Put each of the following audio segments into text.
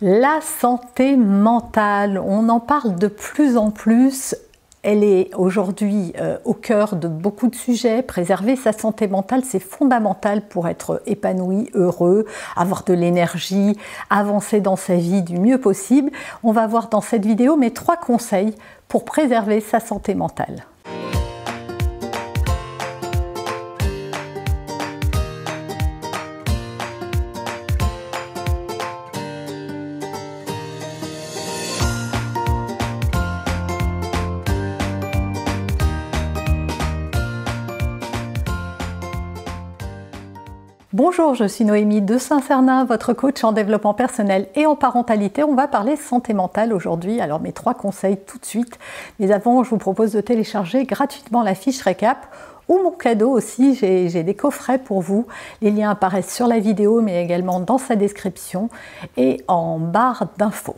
La santé mentale, on en parle de plus en plus. Elle est aujourd'hui au cœur de beaucoup de sujets. Préserver sa santé mentale, c'est fondamental pour être épanoui, heureux, avoir de l'énergie, avancer dans sa vie du mieux possible. On va voir dans cette vidéo mes 3 conseils pour préserver sa santé mentale. Bonjour, je suis Noémie de Saint-Cernin, votre coach en développement personnel et en parentalité. On va parler santé mentale aujourd'hui. Alors mes 3 conseils tout de suite. Mais avant, je vous propose de télécharger gratuitement la fiche récap ou mon cadeau aussi. J'ai des coffrets pour vous. Les liens apparaissent sur la vidéo mais également dans sa description et en barre d'infos.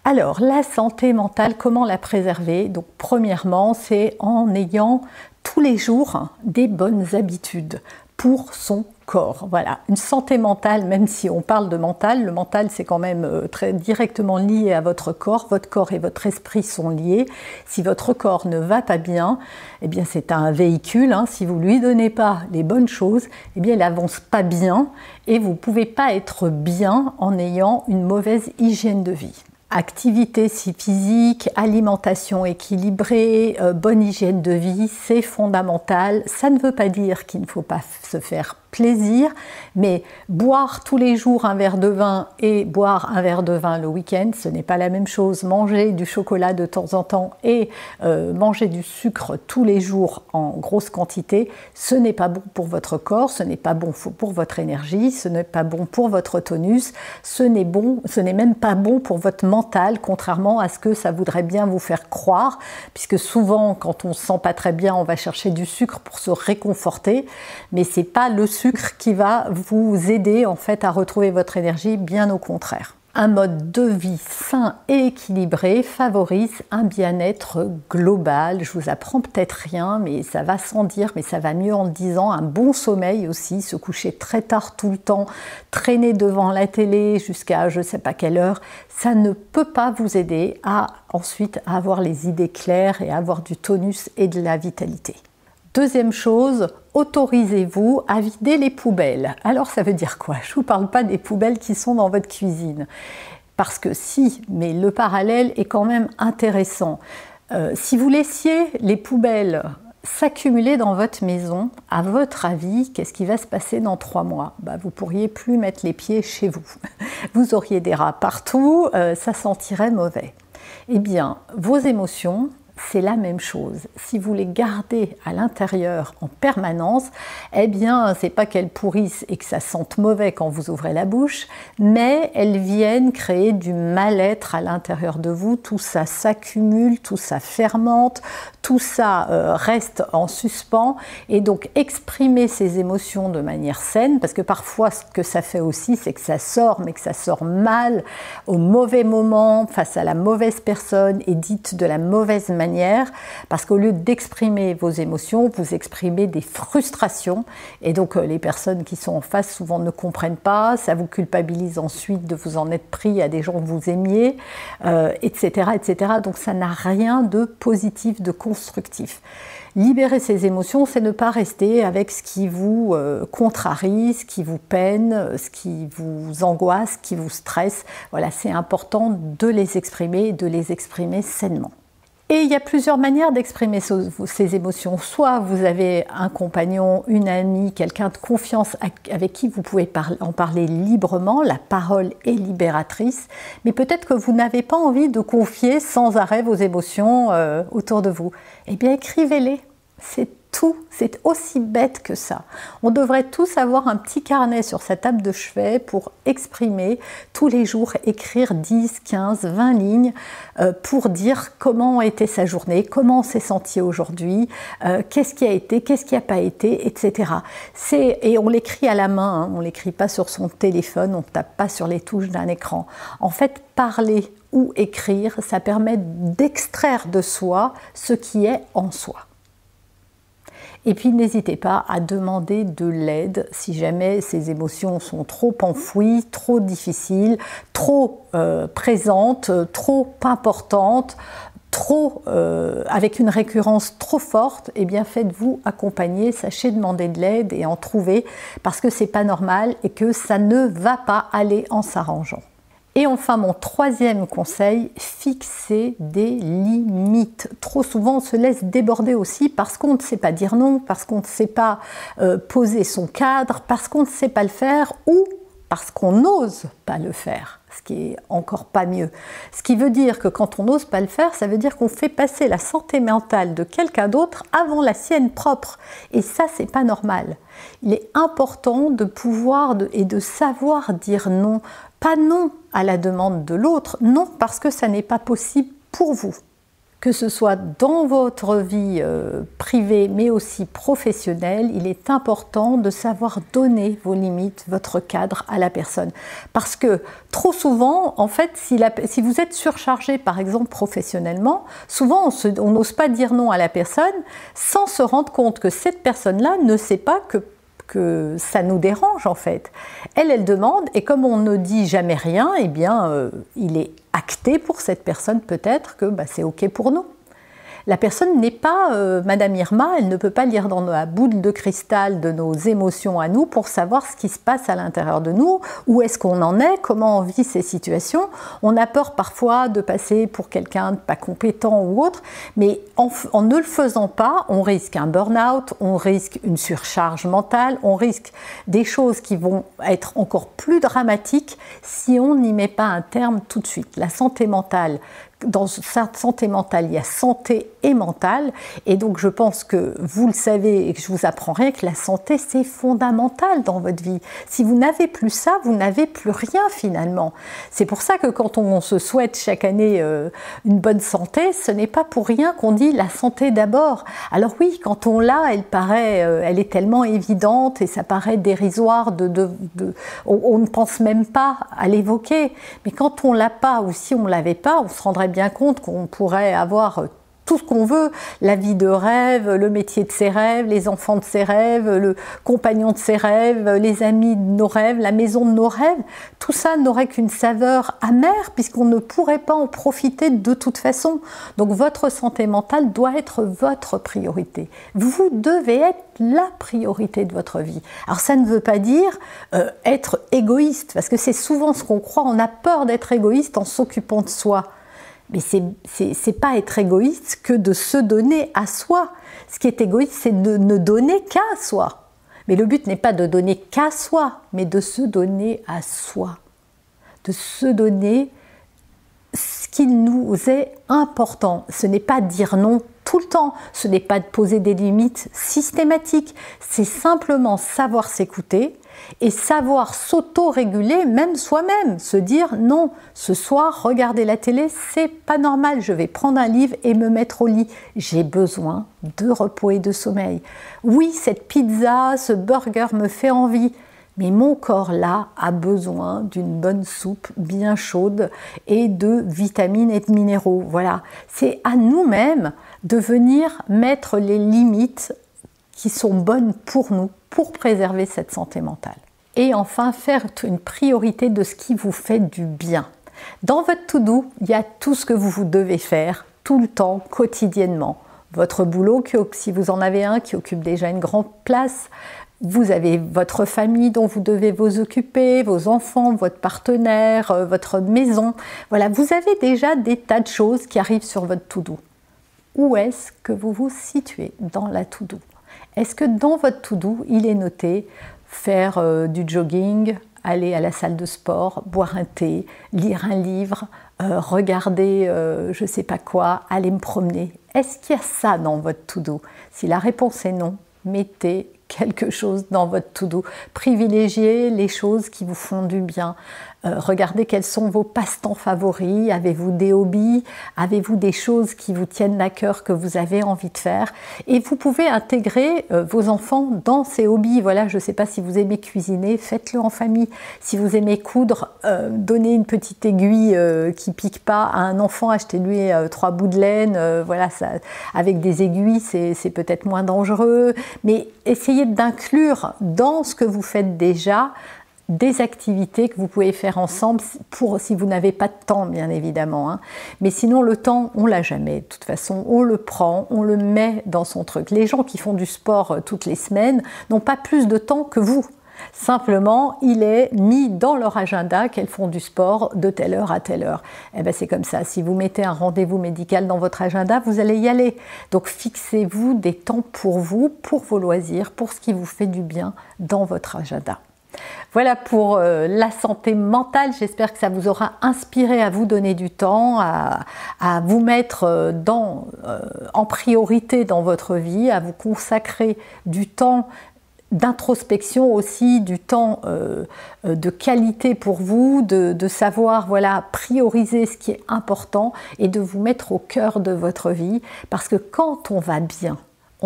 Alors, la santé mentale, comment la préserver? Donc, premièrement, c'est en ayant tous les jours des bonnes habitudes pour son corps. Voilà, une santé mentale, même si on parle de mental, le mental c'est quand même très directement lié à votre corps et votre esprit sont liés. Si votre corps ne va pas bien, eh bien c'est un véhicule, hein. Si vous lui donnez pas les bonnes choses, eh bien il avance pas bien et vous pouvez pas être bien en ayant une mauvaise hygiène de vie. Activité physique, alimentation équilibrée, bonne hygiène de vie, c'est fondamental. Ça ne veut pas dire qu'il ne faut pas se faire plaisir, mais boire tous les jours un verre de vin et boire un verre de vin le week-end, ce n'est pas la même chose. Manger du chocolat de temps en temps et manger du sucre tous les jours en grosse quantité, ce n'est pas bon pour votre corps, ce n'est pas bon pour votre énergie, ce n'est pas bon pour votre tonus, ce n'est même pas bon pour votre mental, contrairement à ce que ça voudrait bien vous faire croire, puisque souvent quand on se sent pas très bien, on va chercher du sucre pour se réconforter, mais c'est pas le sucre qui va vous aider en fait à retrouver votre énergie, bien au contraire. Un mode de vie sain et équilibré favorise un bien-être global. Je vous apprends peut-être rien, mais ça va sans dire, mais ça va mieux en le disant. Un bon sommeil aussi, se coucher très tard tout le temps, traîner devant la télé jusqu'à je ne sais pas quelle heure, ça ne peut pas vous aider à ensuite avoir les idées claires et avoir du tonus et de la vitalité. Deuxième chose, autorisez-vous à vider les poubelles. Alors ça veut dire quoi? Je ne vous parle pas des poubelles qui sont dans votre cuisine. Parce que si, mais le parallèle est quand même intéressant. Si vous laissiez les poubelles s'accumuler dans votre maison, à votre avis, qu'est-ce qui va se passer dans 3 mois? Vous ne pourriez plus mettre les pieds chez vous. Vous auriez des rats partout, ça sentirait mauvais. Eh bien, vos émotions, c'est la même chose. Si vous les gardez à l'intérieur en permanence, eh bien, c'est pas qu'elles pourrissent et que ça sente mauvais quand vous ouvrez la bouche, mais elles viennent créer du mal-être à l'intérieur de vous. Tout ça s'accumule, tout ça fermente, tout ça reste en suspens. Et donc, exprimer ces émotions de manière saine, parce que parfois, ce que ça fait aussi, c'est que ça sort, mais que ça sort mal, au mauvais moment, face à la mauvaise personne et dite de la mauvaise manière, parce qu'au lieu d'exprimer vos émotions, vous exprimez des frustrations et donc les personnes qui sont en face souvent ne comprennent pas, ça vous culpabilise ensuite de vous en être pris à des gens que vous aimiez, etc., etc. Donc ça n'a rien de positif, de constructif. Libérer ses émotions, c'est ne pas rester avec ce qui vous contrarie, ce qui vous peine, ce qui vous angoisse, ce qui vous stresse. Voilà, c'est important de les exprimer et de les exprimer sainement. Et il y a plusieurs manières d'exprimer ces émotions. Soit vous avez un compagnon, une amie, quelqu'un de confiance avec qui vous pouvez en parler librement. La parole est libératrice. Mais peut-être que vous n'avez pas envie de confier sans arrêt vos émotions autour de vous. Eh bien, écrivez-les. C'est tout, c'est aussi bête que ça. On devrait tous avoir un petit carnet sur sa table de chevet pour exprimer tous les jours, écrire 10, 15, 20 lignes pour dire comment a été sa journée, comment on s'est senti aujourd'hui, qu'est-ce qui a été, qu'est-ce qui n'a pas été, etc. Et on l'écrit à la main, hein, on ne l'écrit pas sur son téléphone, on ne tape pas sur les touches d'un écran. En fait, parler ou écrire, ça permet d'extraire de soi ce qui est en soi. Et puis n'hésitez pas à demander de l'aide si jamais ces émotions sont trop enfouies, trop difficiles, trop présentes, trop importantes, avec une récurrence trop forte. Eh bien faites-vous accompagner, sachez demander de l'aide et en trouver, parce que c'est pas normal et que ça ne va pas aller en s'arrangeant. Et enfin, mon troisième conseil, fixer des limites. Trop souvent, on se laisse déborder aussi parce qu'on ne sait pas dire non, parce qu'on ne sait pas poser son cadre, parce qu'on ne sait pas le faire ou parce qu'on n'ose pas le faire, ce qui est encore pas mieux. Ce qui veut dire que quand on n'ose pas le faire, ça veut dire qu'on fait passer la santé mentale de quelqu'un d'autre avant la sienne propre. Et ça, c'est pas normal. Il est important de pouvoir et de savoir dire non. Pas non à la demande de l'autre, non parce que ça n'est pas possible pour vous. Que ce soit dans votre vie privée mais aussi professionnelle, il est important de savoir donner vos limites, votre cadre à la personne. Parce que trop souvent, en fait, si vous êtes surchargé par exemple professionnellement, souvent on n'ose pas dire non à la personne sans se rendre compte que cette personne-là ne sait pas que ça nous dérange en fait. Elle demande et comme on ne dit jamais rien, eh bien il est acté pour cette personne peut-être que c'est ok pour nous. La personne n'est pas Madame Irma, elle ne peut pas lire dans la boule de cristal de nos émotions à nous pour savoir ce qui se passe à l'intérieur de nous, où est-ce qu'on en est, comment on vit ces situations. On a peur parfois de passer pour quelqu'un de pas compétent ou autre, mais en ne le faisant pas, on risque un burn-out, on risque une surcharge mentale, on risque des choses qui vont être encore plus dramatiques si on n'y met pas un terme tout de suite. La santé mentale, dans cette santé mentale, il y a santé et mentale, et donc je pense que vous le savez et que je vous apprends rien, que la santé c'est fondamental dans votre vie. Si vous n'avez plus ça, vous n'avez plus rien finalement. C'est pour ça que quand on se souhaite chaque année une bonne santé, ce n'est pas pour rien qu'on dit la santé d'abord. Alors oui, quand on l'a, elle est tellement évidente et ça paraît dérisoire, on ne pense même pas à l'évoquer. Mais quand on l'a pas ou si on l'avait pas, on se rendrait bien compte qu'on pourrait avoir tout ce qu'on veut, la vie de rêve, le métier de ses rêves, les enfants de ses rêves, le compagnon de ses rêves, les amis de nos rêves, la maison de nos rêves. Tout ça n'aurait qu'une saveur amère puisqu'on ne pourrait pas en profiter de toute façon. Donc votre santé mentale doit être votre priorité. Vous devez être la priorité de votre vie. Alors ça ne veut pas dire être égoïste, parce que c'est souvent ce qu'on croit, on a peur d'être égoïste en s'occupant de soi. Mais c'est pas être égoïste que de se donner à soi. Ce qui est égoïste, c'est de ne donner qu'à soi. Mais le but n'est pas de donner qu'à soi, mais de se donner à soi. De se donner ce qui nous est important. Ce n'est pas dire non tout le temps, ce n'est pas de poser des limites systématiques, c'est simplement savoir s'écouter et savoir s'auto-réguler même soi-même, se dire non, ce soir, regarder la télé, c'est pas normal, je vais prendre un livre et me mettre au lit, j'ai besoin de repos et de sommeil. Oui, cette pizza, ce burger me fait envie, mais mon corps là a besoin d'une bonne soupe bien chaude et de vitamines et de minéraux. Voilà, c'est à nous-mêmes de venir mettre les limites qui sont bonnes pour nous, pour préserver cette santé mentale. Et enfin, faire une priorité de ce qui vous fait du bien. Dans votre to-do, il y a tout ce que vous devez faire, tout le temps, quotidiennement. Votre boulot, si vous en avez un, qui occupe déjà une grande place. Vous avez votre famille dont vous devez vous occuper, vos enfants, votre partenaire, votre maison. Voilà, vous avez déjà des tas de choses qui arrivent sur votre to-do. Où est-ce que vous vous situez dans la to-do? Est-ce que dans votre to-do, il est noté faire du jogging, aller à la salle de sport, boire un thé, lire un livre, regarder je ne sais pas quoi, aller me promener? Est-ce qu'il y a ça dans votre to-do? Si la réponse est non, mettez quelque chose dans votre to-do. Privilégiez les choses qui vous font du bien. Regardez quels sont vos passe-temps favoris. Avez-vous des hobbies? Avez-vous des choses qui vous tiennent à cœur, que vous avez envie de faire? Et vous pouvez intégrer vos enfants dans ces hobbies. Voilà, je ne sais pas si vous aimez cuisiner, faites-le en famille. Si vous aimez coudre, donnez une petite aiguille qui pique pas à un enfant, achetez-lui 3 bouts de laine. Voilà, ça, avec des aiguilles, c'est peut-être moins dangereux. Mais essayez d'inclure dans ce que vous faites déjà des activités que vous pouvez faire ensemble, si vous n'avez pas de temps, bien évidemment. Hein. Mais sinon, le temps, on l'a jamais. De toute façon, on le prend, on le met dans son truc. Les gens qui font du sport toutes les semaines n'ont pas plus de temps que vous. Simplement, il est mis dans leur agenda qu'elles font du sport de telle heure à telle heure. Et bien, c'est comme ça. Si vous mettez un rendez-vous médical dans votre agenda, vous allez y aller. Donc, fixez-vous des temps pour vous, pour vos loisirs, pour ce qui vous fait du bien dans votre agenda. Voilà pour la santé mentale. J'espère que ça vous aura inspiré à vous donner du temps, à vous mettre en priorité dans votre vie, à vous consacrer du temps d'introspection aussi, du temps de qualité pour vous, de savoir voilà, prioriser ce qui est important et de vous mettre au cœur de votre vie. Parce que quand on va bien,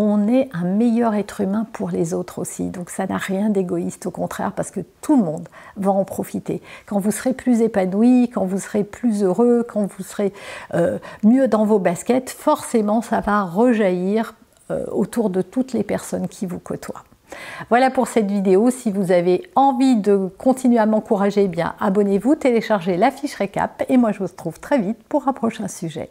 on est un meilleur être humain pour les autres aussi. Donc ça n'a rien d'égoïste, au contraire, parce que tout le monde va en profiter. Quand vous serez plus épanoui, quand vous serez plus heureux, quand vous serez mieux dans vos baskets, forcément ça va rejaillir autour de toutes les personnes qui vous côtoient. Voilà pour cette vidéo. Si vous avez envie de continuer à m'encourager, eh bien abonnez-vous, téléchargez la fiche récap et moi je vous retrouve très vite pour un prochain sujet.